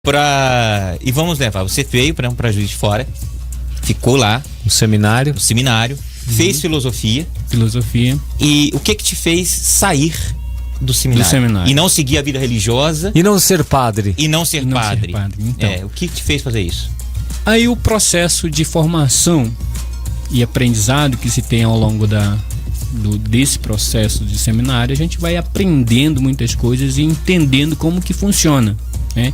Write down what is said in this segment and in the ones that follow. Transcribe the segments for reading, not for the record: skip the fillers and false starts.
E vamos levar, você veio para Juiz de Fora, ficou lá no seminário, fez filosofia. E o que te fez sair do seminário? E não seguir a vida religiosa. E não ser padre. Então. O que te fez fazer isso? Aí o processo de formação e aprendizado que se tem ao longo desse processo de seminário, a gente vai aprendendo muitas coisas e entendendo como que funciona, né?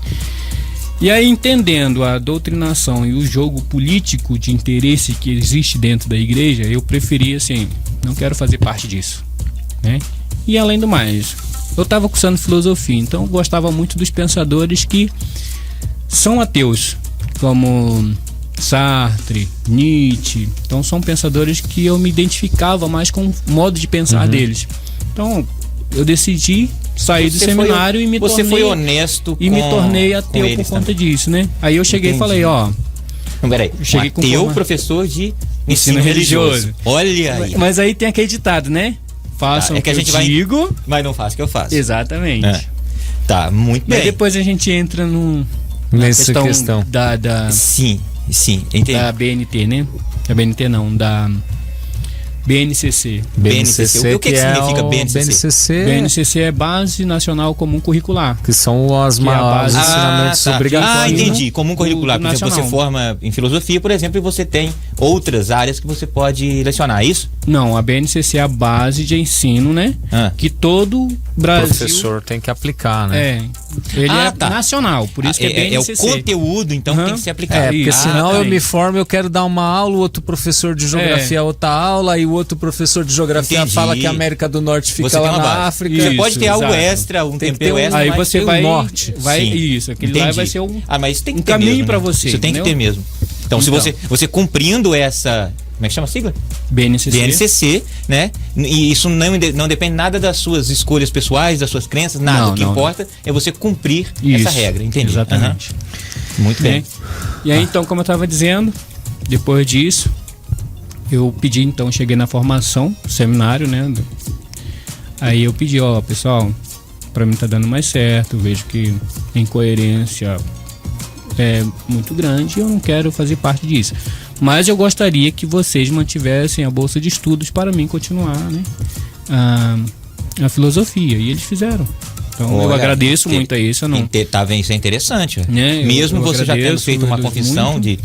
E aí, entendendo a doutrinação e o jogo político de interesse que existe dentro da igreja, eu preferi assim, não quero fazer parte disso, né? E além do mais, eu estava cursando filosofia, então eu gostava muito dos pensadores que são ateus, como Sartre, Nietzsche. Então são pensadores que eu me identificava mais com o modo de pensar deles. Então eu decidi sair do seminário e me tornei... Você foi honesto e me tornei ateu por conta disso, né? Aí eu cheguei e falei, ó... Não, peraí, ateu, professor de ensino religioso. Olha aí. Mas aí tem aquele ditado, né? Façam o que eu digo, mas não faça o que eu faço. Exatamente. Tá, muito bem. E aí depois a gente entra nessa questão da... Sim, entendi. Da BNT, né? Da BNT não, da... BNCC. O que significa BNCC? BNCC é Base Nacional Comum Curricular. Que são as maiores ensinamentos obrigatórios. Entendi. Comum curricular. Por exemplo, você forma em filosofia, por exemplo, e você tem outras áreas que você pode lecionar, é isso? Não, a BNCC é a base de ensino, né? Que todo Brasil... professor tem que aplicar, né? Ele é nacional, por isso que é BNCC. É o conteúdo, então, tem que ser aplicado. Porque senão eu me formo, eu quero dar uma aula, o outro professor de geografia outra aula, e o outro professor de geografia fala que a América do Norte fica lá na África. Você pode ter algo extra, um tempero extra. Aí você vai... norte. Isso, aquele lá vai ser mas tem que ter caminho mesmo, para você. Isso tem que ter mesmo. Então, se você cumprindo essa... Como é que chama a sigla? BNCC, né? E isso não depende nada das suas escolhas pessoais, das suas crenças, nada. O que importa é você cumprir essa regra, entendi? Exatamente. Muito bem. E aí, então, como eu estava dizendo, depois disso, eu pedi, então, cheguei na formação, seminário, né? Aí eu pedi, pessoal, para mim tá dando mais certo, vejo que a incoerência é muito grande e eu não quero fazer parte disso. Mas eu gostaria que vocês mantivessem a bolsa de estudos para mim continuar, né, a filosofia. E eles fizeram. Então eu agradeço muito a isso. Isso é interessante. Mesmo você já tendo feito uma confissão de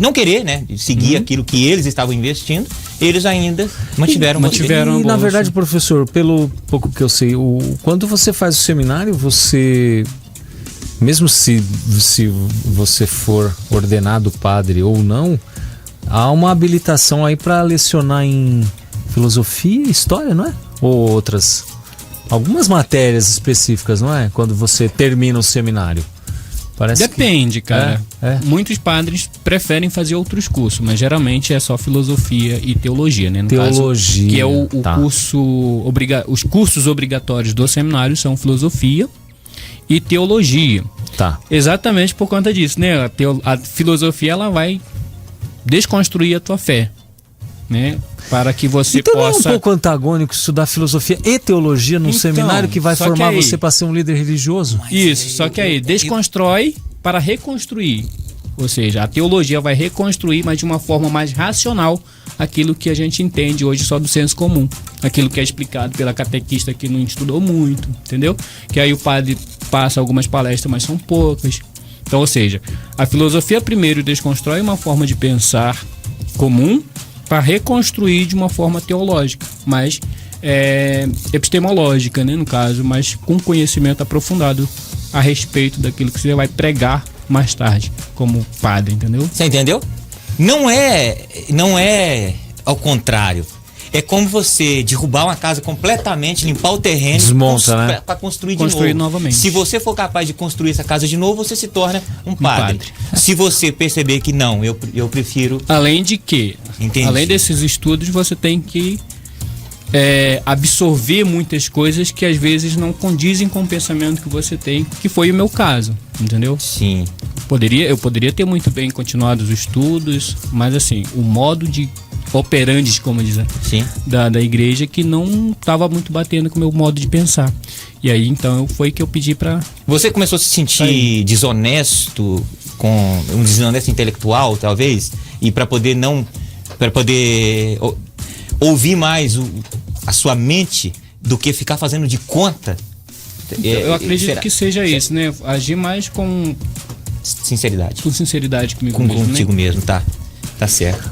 não querer, né, de seguir aquilo que eles estavam investindo, eles ainda mantiveram a bolsa. Na verdade, professor, pelo pouco que eu sei, quando você faz o seminário, você... Mesmo se você for ordenado padre ou não, há uma habilitação aí para lecionar em filosofia e história, não é? Ou algumas matérias específicas, não é? Quando você termina o seminário. Depende, cara. Muitos padres preferem fazer outros cursos, mas geralmente é só filosofia e teologia, né? No teologia. Caso, que é o curso... Os cursos obrigatórios do seminário são filosofia e teologia. Exatamente por conta disso, né? A filosofia, ela vai desconstruir a tua fé, né? Para que você possa... Então é um pouco antagônico estudar filosofia e teologia num seminário que vai formar você para ser um líder religioso? Isso, só que aí desconstrói para reconstruir. Ou seja, a teologia vai reconstruir, mas de uma forma mais racional, aquilo que a gente entende hoje só do senso comum. Aquilo que é explicado pela catequista que não estudou muito, entendeu? Que aí o padre passa algumas palestras, mas são poucas. Então, ou seja, a filosofia primeiro desconstrói uma forma de pensar comum para reconstruir de uma forma teológica, mas epistemológica, né, no caso, mas com conhecimento aprofundado a respeito daquilo que você vai pregar mais tarde como padre, entendeu? Você entendeu? Não é ao contrário. É como você derrubar uma casa completamente, limpar o terreno, desmonta, né? Para construir novamente. Se você for capaz de construir essa casa de novo, você se torna um padre. Se você perceber que não, eu prefiro... Além de que, além desses estudos, você tem que absorver muitas coisas que às vezes não condizem com o pensamento que você tem, que foi o meu caso, entendeu? Sim. Eu poderia ter muito bem continuado os estudos, mas assim, o modo de operandes, como dizem, da igreja, que não estava muito batendo com o meu modo de pensar. E aí, então, foi que eu pedi para... Você começou a se sentir desonesto, com um desonesto intelectual, talvez? E para poder ouvir mais a sua mente do que ficar fazendo de conta? Eu acredito que seja isso, né? Agir mais com sinceridade. Com sinceridade comigo mesmo. Contigo mesmo, tá certo.